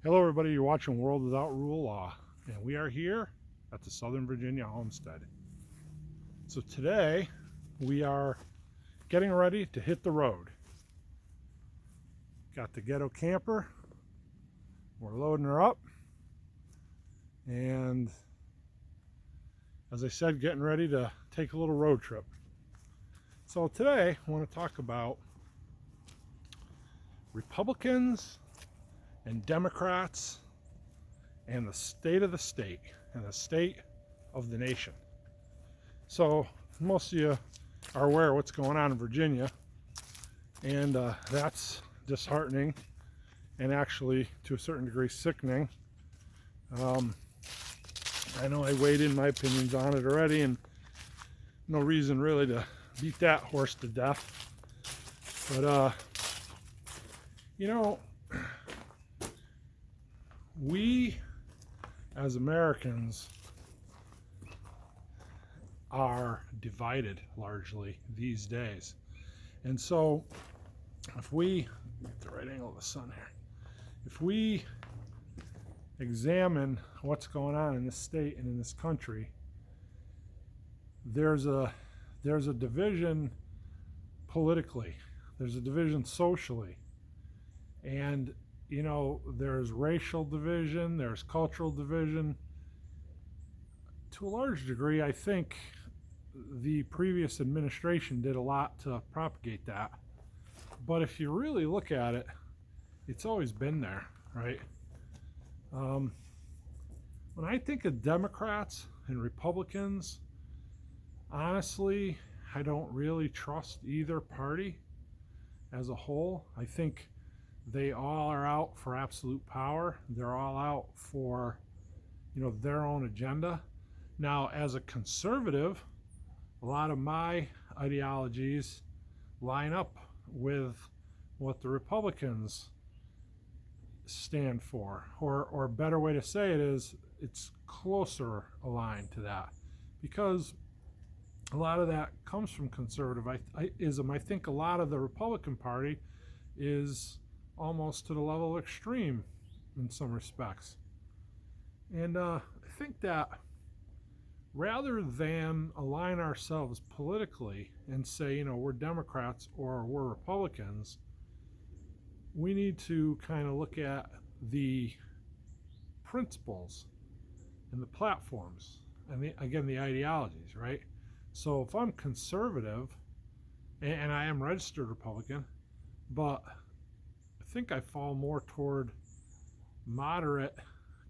Hello everybody, you're watching World Without Rule Law, and we are here at the Southern Virginia homestead. So today we are getting ready to hit the road. Got the ghetto camper, we're loading her up, and as I said, getting ready to take a little road trip. So today I want to talk about Republicans and Democrats and the state of the state and the state of the nation. So most of you are aware of what's going on in Virginia, and that's disheartening and actually to a certain degree sickening. I know I weighed in my opinions on it already, and no reason really to beat that horse to death, but we as Americans are divided largely these days. And so if we get the right angle of the sun here, if we examine what's going on in this state and in this country, there's a division politically, there's a division socially, and there's racial division, there's cultural division. To a large degree, I think the previous administration did a lot to propagate that. But if you really look at it, it's always been there, right? When I think of Democrats and Republicans, honestly, I don't really trust either party as a whole. I think they all are out for absolute power. They're all out for, their own agenda. Now, as a conservative, a lot of my ideologies line up with what the Republicans stand for, or a better way to say it is it's closer aligned to that, because a lot of that comes from conservatism. I think a lot of the Republican Party is almost to the level of extreme in some respects. And I think that rather than align ourselves politically and say, we're Democrats or we're Republicans, we need to kind of look at the principles and the platforms and the ideologies, right? So if I'm conservative, and I am registered Republican, but I think I fall more toward moderate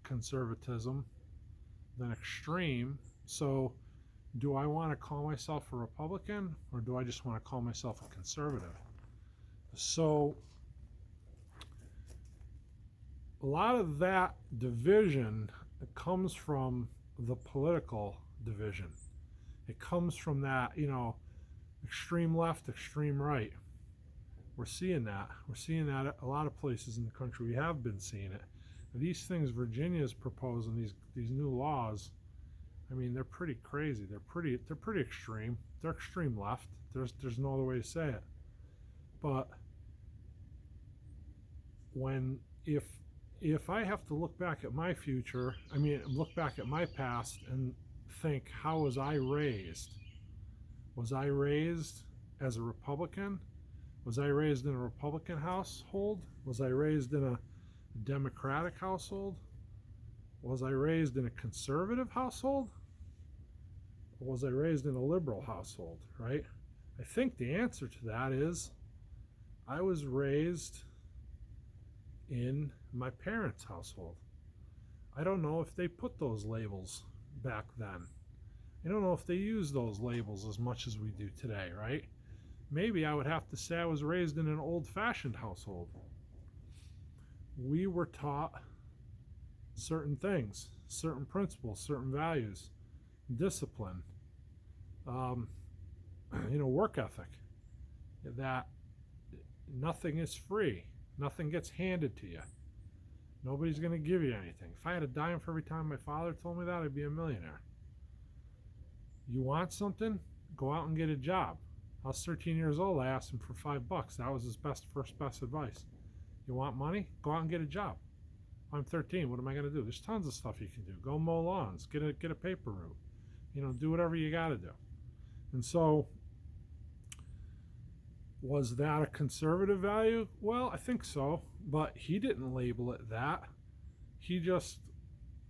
conservatism than extreme. So do I want to call myself a Republican, or do I just want to call myself a conservative? So a lot of that division comes from the political division. It comes from that, extreme left, extreme right. We're seeing that. We're seeing that at a lot of places in the country. We have been seeing it. These things Virginia is proposing, these new laws, they're pretty crazy. They're pretty extreme. They're extreme left. There's no other way to say it. But if I have to look back at my future, look back at my past and think, how was I raised? Was I raised as a Republican? Was I raised in a Republican household? Was I raised in a Democratic household? Was I raised in a conservative household? Or was I raised in a liberal household, right? I think the answer to that is I was raised in my parents' household. I don't know if they put those labels back then. I don't know if they use those labels as much as we do today, right? Maybe I would have to say I was raised in an old-fashioned household. We were taught certain things, certain principles, certain values, discipline, work ethic, that nothing is free. Nothing gets handed to you. Nobody's going to give you anything. If I had a dime for every time my father told me that, I'd be a millionaire. You want something? Go out and get a job. I was 13 years old. I asked him for $5. That was his first best advice. You want money? Go out and get a job. I'm 13. What am I going to do? There's tons of stuff you can do. Go mow lawns. Get a paper route. Do whatever you got to do. And so, was that a conservative value? Well, I think so. But he didn't label it that.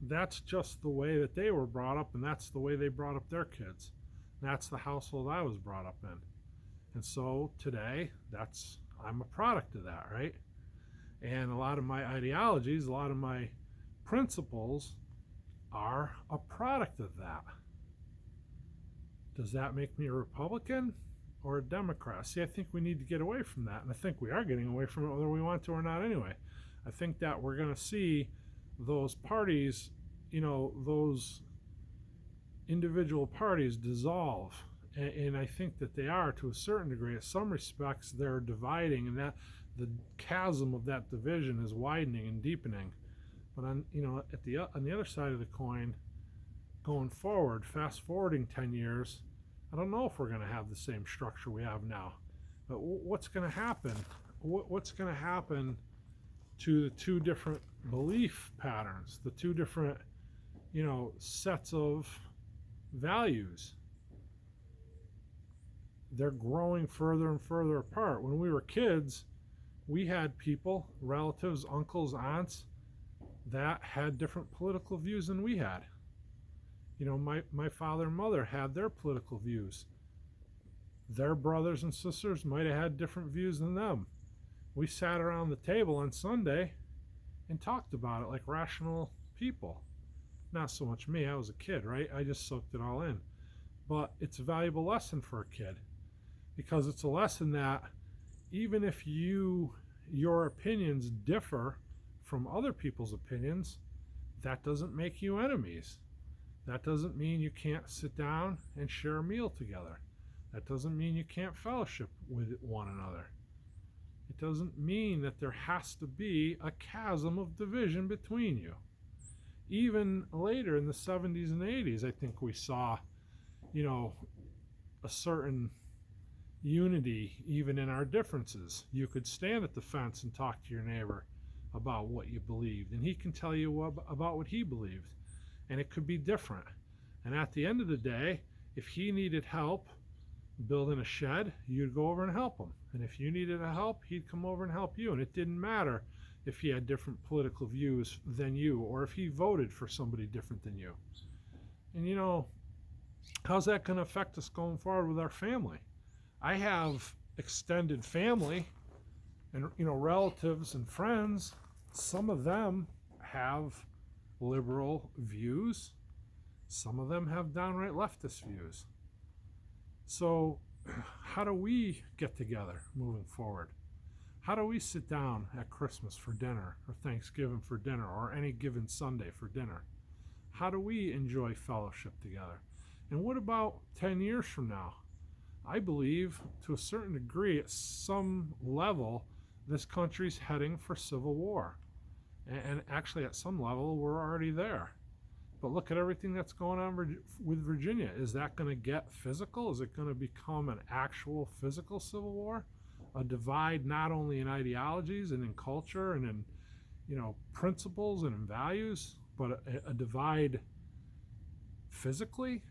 That's just the way that they were brought up, and that's the way they brought up their kids. That's the household I was brought up in. And so today, I'm a product of that, right? And a lot of my ideologies, a lot of my principles are a product of that. Does that make me a Republican or a Democrat? See, I think we need to get away from that, and I think we are getting away from it whether we want to or not anyway. I think that we're going to see those parties, those individual parties dissolve. And I think that they are to a certain degree. In some respects, they're dividing, and that the chasm of that division is widening and deepening. But on the other side of the coin, going forward, fast forwarding 10 years, I don't know if we're going to have the same structure we have now. But what's going to happen? What's going to happen to the two different belief patterns, the two different, sets of values? They're growing further and further apart. When we were kids, we had people, relatives, uncles, aunts, that had different political views than we had. My father and mother had their political views. Their brothers and sisters might have had different views than them. We sat around the table on Sunday and talked about it like rational people. Not so much me, I was a kid, right? I just soaked it all in. But it's a valuable lesson for a kid, because it's a lesson that even if your opinions differ from other people's opinions, that doesn't make you enemies. That doesn't mean you can't sit down and share a meal together. That doesn't mean you can't fellowship with one another. It doesn't mean that there has to be a chasm of division between you. Even later in the 70s and 80s, I think we saw, a certain unity even in our differences. You could stand at the fence and talk to your neighbor about what you believed, and he can tell you about what he believed, and it could be different. And at the end of the day, if he needed help building a shed, you'd go over and help him. And if you needed help, he'd come over and help you. And it didn't matter if he had different political views than you, or if he voted for somebody different than you. And how's that going to affect us going forward with our family? I have extended family and relatives and friends. Some of them have liberal views. Some of them have downright leftist views. So how do we get together moving forward? How do we sit down at Christmas for dinner, or Thanksgiving for dinner, or any given Sunday for dinner? How do we enjoy fellowship together? And what about 10 years from now? I believe, to a certain degree, at some level, this country's heading for civil war. And actually, at some level, we're already there. But look at everything that's going on with Virginia. Is that going to get physical? Is it going to become an actual physical civil war? A divide not only in ideologies and in culture and in principles and in values, but a divide physically,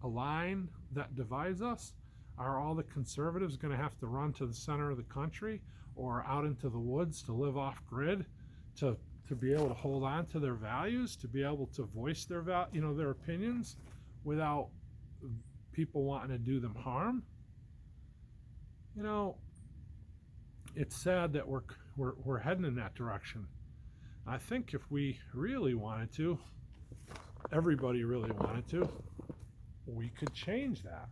a line that divides us? Are all the conservatives going to have to run to the center of the country or out into the woods to live off grid to be able to hold on to their values, to be able to voice their their opinions without people wanting to do them harm? It's sad that we're heading in that direction. I think if we really wanted to, everybody really wanted to, we could change that.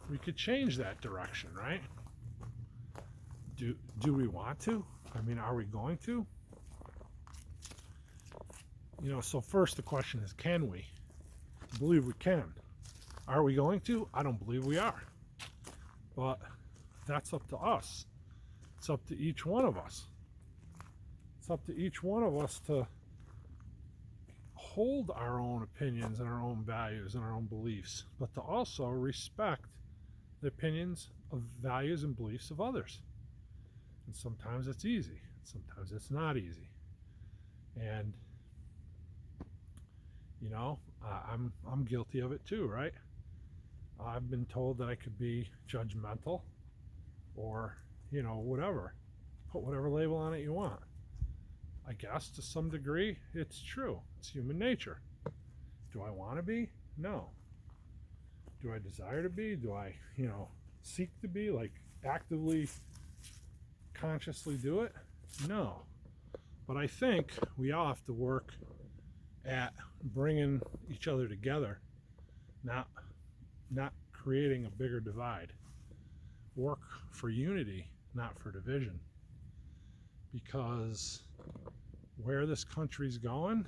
We could change that direction, right? Do we want to? I mean, are we going to? So first the question is, can we? I believe we can. Are we going to? I don't believe we are. But that's up to us. It's up to each one of us. It's up to each one of us to hold our own opinions and our own values and our own beliefs, but to also respect the opinions of values and beliefs of others. And sometimes it's easy. Sometimes it's not easy. And you know, I'm guilty of it too, right? I've been told that I could be judgmental, or whatever. Put whatever label on it you want. I guess to some degree it's true. It's human nature. Do I want to be? No. Do I desire to be? Do I, seek to be, like actively, consciously do it? No. But I think we all have to work at bringing each other together, not creating a bigger divide. Work for unity, not for division. Because where this country's going,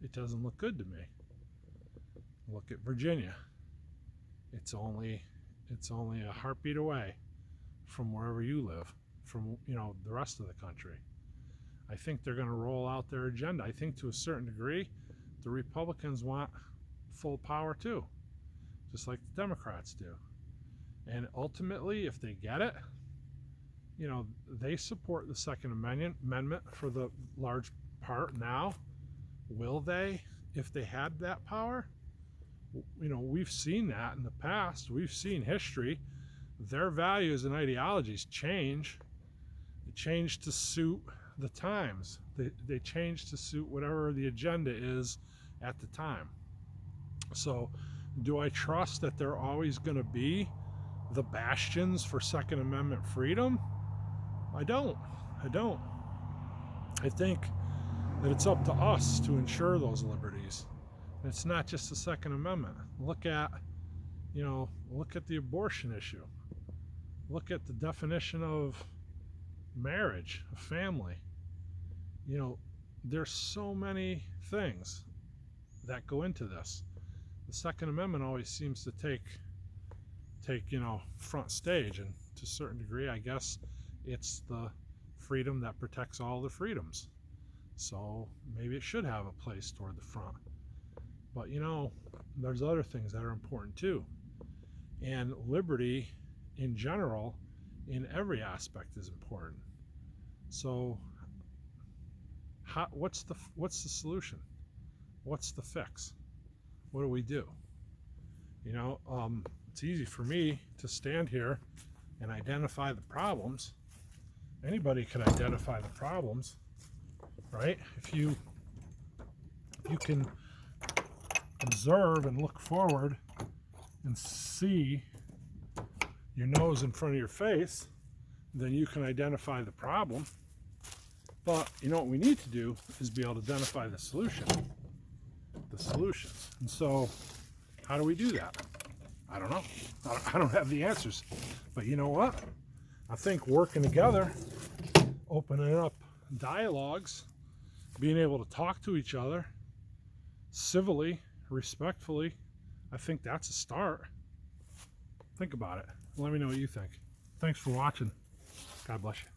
it doesn't look good to me. Look at Virginia. It's only a heartbeat away from wherever you live, from the rest of the country. I think they're going to roll out their agenda. I think to a certain degree, the Republicans want full power too, just like the Democrats do. And ultimately, if they get it, they support the Second Amendment for the large part now. Will they, if they had that power? We've seen that in the past. We've seen history. Their values and ideologies change. They change to suit the times. They change to suit whatever the agenda is at the time. So, do I trust that they're always going to be the bastions for Second Amendment freedom? I don't. I think that it's up to us to ensure those liberties. And it's not just the Second Amendment. Look at the abortion issue. Look at the definition of marriage, of family. There's so many things that go into this. The Second Amendment always seems to take front stage, and to a certain degree, I guess it's the freedom that protects all the freedoms. So maybe it should have a place toward the front. But there's other things that are important too. And liberty in general, in every aspect, is important. So what's the solution? What's the fix? What do we do? It's easy for me to stand here and identify the problems. Anybody could identify the problems, right? If you can observe and look forward and see your nose in front of your face, then you can identify the problem. But what we need to do is be able to identify the solutions. And so, how do we do that? I don't know. I don't have the answers. But you know what? I think working together, opening up dialogues, being able to talk to each other civilly, respectfully, I think that's a start. Think about it. Let me know what you think. Thanks for watching. God bless you.